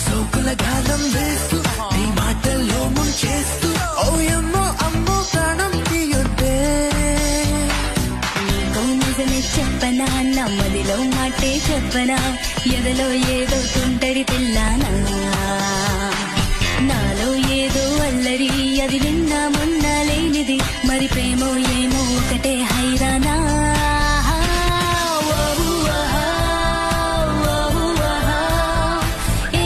సోకుల గాలం వేస్తూ నీ మాటల్లో ముంచేస్తూ ఓ అమ్మో అమ్మో ప్రాణం తీయొద్దే. నిజమే చెప్పనా నమ్మదిలో మాటే చెప్పనా ఎదలో ఏదో తుంటరి తెల్లానా నాలో ఏదో అల్లరి అది నిన్న మొన్న లేనిది మరి ప్రేమో